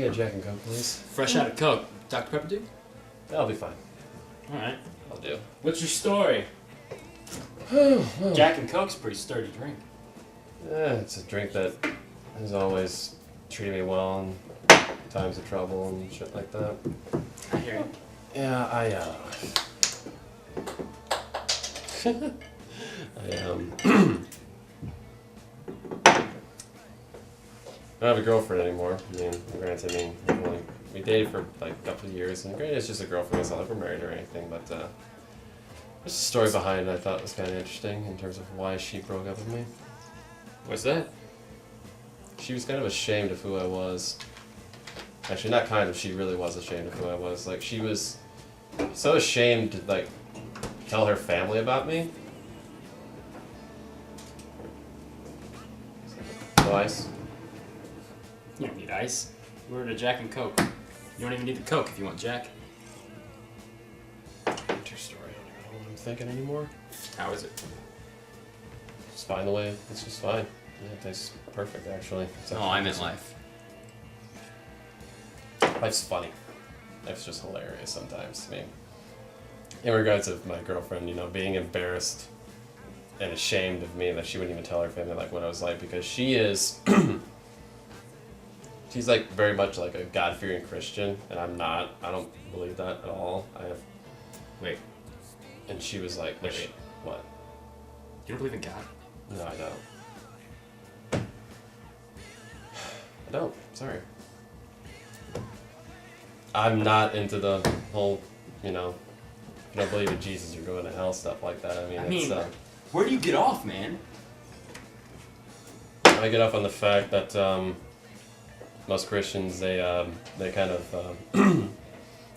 me a Jack and Coke, please? Fresh out of Coke. Dr. Pepper, dude? That'll be fine. Alright. I'll do. What's your story? Jack and Coke's a pretty sturdy drink. Yeah, it's a drink that has always treated me well in times of trouble and shit like that. I hear you. Yeah, I don't have a girlfriend anymore. I mean, granted, we dated for like a couple of years, and granted, it's just a girlfriend. It's not like we're married or anything, but there's a story behind it I thought was kind of interesting in terms of why she broke up with me. What's that? She was kind of ashamed of who I was. Actually, not kind of. She really was ashamed of who I was. Like, she was so ashamed to like tell her family about me. No ice. You don't need ice. We're at a Jack and Coke. You don't even need the Coke if you want Jack. What's your story? I don't know what I'm thinking anymore. How is it? It's fine the way. It's just fine. Yeah, it tastes perfect, actually. Oh, I meant life. Life's funny. Life's just hilarious sometimes. I mean, in regards to my girlfriend, being embarrassed and ashamed of me that she wouldn't even tell her family like what I was like, because she is, she's like very much like a God-fearing Christian, and I'm not. I don't believe that at all. Wait. And she was like, wait. What? You don't believe in God? No, I don't. I don't. Sorry. I'm not into the whole, if you don't believe in Jesus, you're going to hell, stuff like that. I mean, where do you get off, man? I get off on the fact that most Christians, they kind of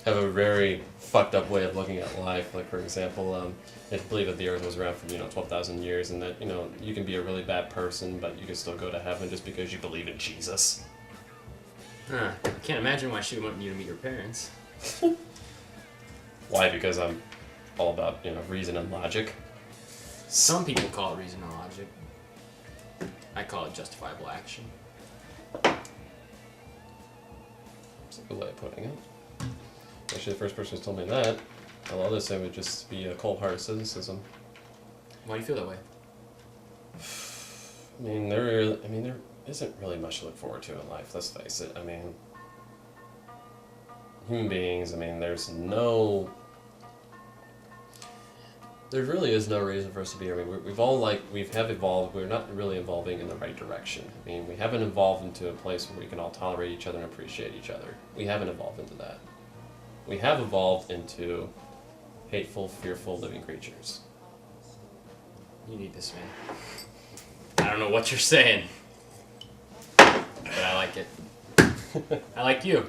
have a very fucked up way of looking at life. Like, for example, they believe that the earth was around for 12,000 years, and that you can be a really bad person, but you can still go to heaven just because you believe in Jesus. Huh. I can't imagine why she would want you to meet your parents. Why? Because I'm all about reason and logic. Some people call it reason and logic. I call it justifiable action. That's a good way of putting it. Actually, the first person who's told me that, all others say would just be a cold-hearted cynicism. Why do you feel that way? There isn't really much to look forward to in life. Let's face it. Human beings. There really is no reason for us to be here. We have evolved. We're not really evolving in the right direction. We haven't evolved into a place where we can all tolerate each other and appreciate each other. We haven't evolved into that. We have evolved into hateful, fearful living creatures. You need this, man. I don't know what you're saying, but I like it. I like you.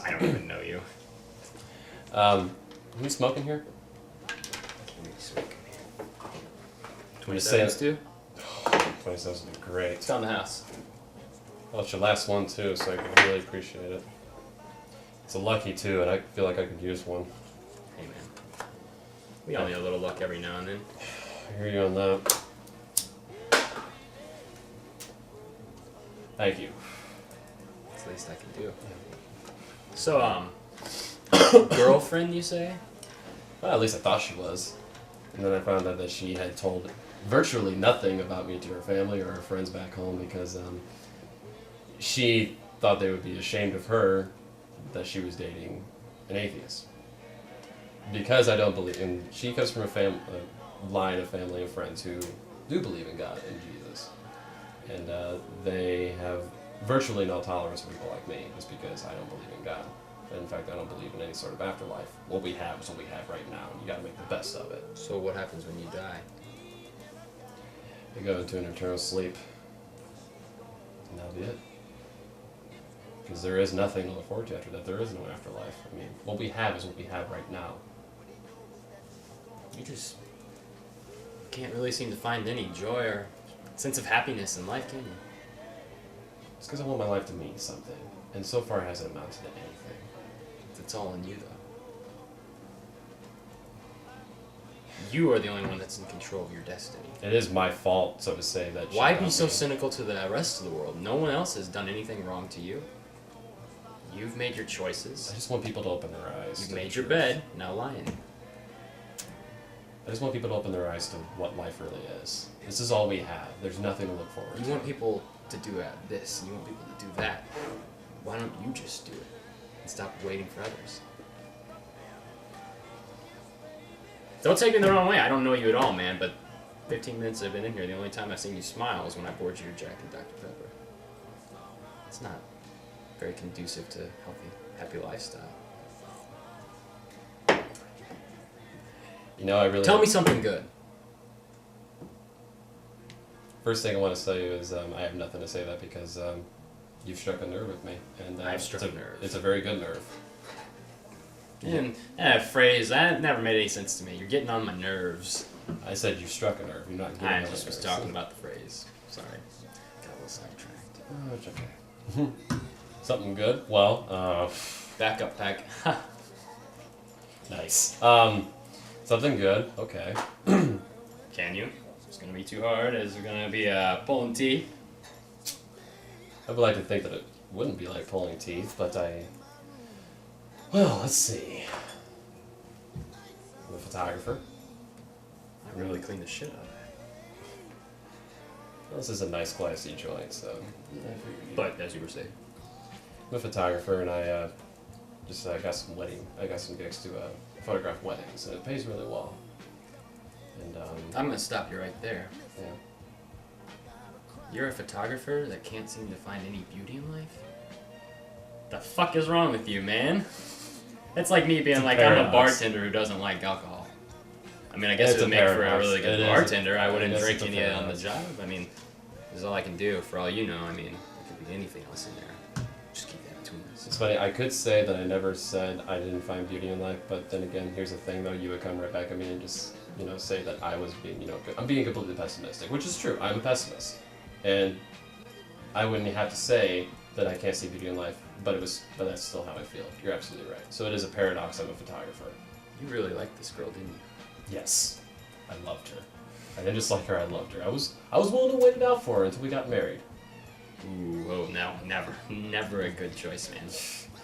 I don't even know you. Who's smoking here? 27s too? 27s would be great. It's on the house. Well, it's your last one too, so I could really appreciate it. It's a lucky too, and I feel like I could use one. Hey man, we all need a little luck every now and then. I hear you on that. Thank you. That's the least I can do. So, girlfriend, you say? Well, at least I thought she was. And then I found out that she had told virtually nothing about me to her family or her friends back home because she thought they would be ashamed of her that she was dating an atheist. Because I don't believe, and she comes from a line of family and friends who do believe in God and Jesus. And they have virtually no tolerance for people like me just because I don't believe in God. And in fact, I don't believe in any sort of afterlife. What we have is what we have right now, and you gotta make the best of it. So what happens when you die? You go into an eternal sleep, and that'll be it. Because there is nothing to look forward to after that. There is no afterlife. What we have is what we have right now. You just can't really seem to find any joy or sense of happiness in life, can you? It's because I want my life to mean something, and so far it hasn't amounted to anything. It's all in you, though. You are the only one that's in control of your destiny. It is my fault, so to say, that she Why be got so me. cynical to the rest of the world? No one else has done anything wrong to you. You've made your choices. I just want people to open their eyes. You've to made the your truth. bed, now lie in it. I just want people to open their eyes to what life really is. This is all we have. There's nothing to look forward to. You want people to do this, and you want people to do that. Why don't you just do it and stop waiting for others? Don't take me the wrong way. I don't know you at all, man, but 15 minutes I've been in here, the only time I've seen you smile is when I poured you your Jack and Dr. Pepper. It's not very conducive to happy lifestyle. You know, I really... Tell me something good. First thing I want to tell you is I have nothing to say that because you've struck a nerve with me. And I've struck a nerve. It's a very good nerve. And that phrase, that never made any sense to me. You're getting on my nerves. I said you struck a nerve. You're not getting I on my just was nerves. talking about the phrase. Sorry. Got a little sidetracked. Oh, it's okay. Something good? Well, Back up, pack. nice. Something good. Okay. Can you? It's gonna be too hard. Is it gonna be pulling teeth? I would like to think that it wouldn't be like pulling teeth, but well, let's see. I'm a photographer. I really cleaned the shit out of it. Well, this is a nice, classy joint, so. But as you were saying, I'm a photographer, and I got some gigs to photograph weddings, and it pays really well. And I'm gonna stop you right there. yeah. You're a photographer that can't seem to find any beauty in life? The fuck is wrong with you, man? It's like me being like, I'm a paradox. bartender who doesn't like alcohol. I mean, I guess It's it would a make for a paradox. really good It is. bartender. I wouldn't guess drink it's a any on the paradox. job. I mean, this is all I can do. For all you know, I mean, there could be anything else in there. Just keep that between us. It's funny, I could say that I never said I didn't find beauty in life, but then again, here's the thing though, you would come right back at me and just, say that I was being, I'm being completely pessimistic, which is true, I'm a pessimist. And I wouldn't have to say that I can't see beauty in life, but that's still how I feel. You're absolutely right. So it is a paradox, I'm a photographer. You really liked this girl, didn't you? Yes. I loved her. I didn't just like her, I loved her. I was willing to wait it out for her until we got married. Ooh, oh, no, never a good choice, man.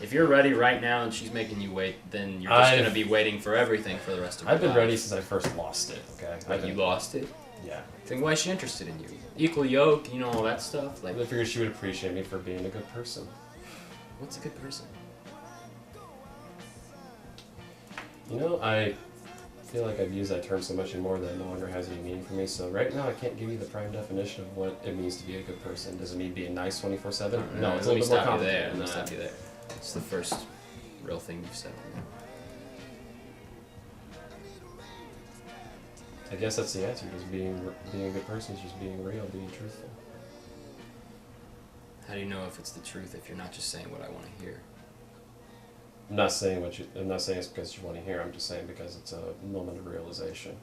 If you're ready right now and she's making you wait, then you're just going to be waiting for everything for the rest of your I've been life. ready since I first lost it, okay? Like, you lost it? Yeah. Then why is she interested in you? Equal yoke, all that stuff? Like, I figured she would appreciate me for being a good person. what's a good person? I feel like I've used that term so much anymore that it no longer has any meaning for me. So right now I can't give you the prime definition of what it means to be a good person. Does it mean being nice 24/7? No, it's a little bit more Let me stop you complicated there. than Let me that. stop you there. It's the first real thing you've said. I guess that's the answer. Just being a good person is just being real, being truthful. How do you know if it's the truth if you're not just saying what I want to hear? I'm not saying it's because you want to hear. I'm just saying because it's a moment of realization.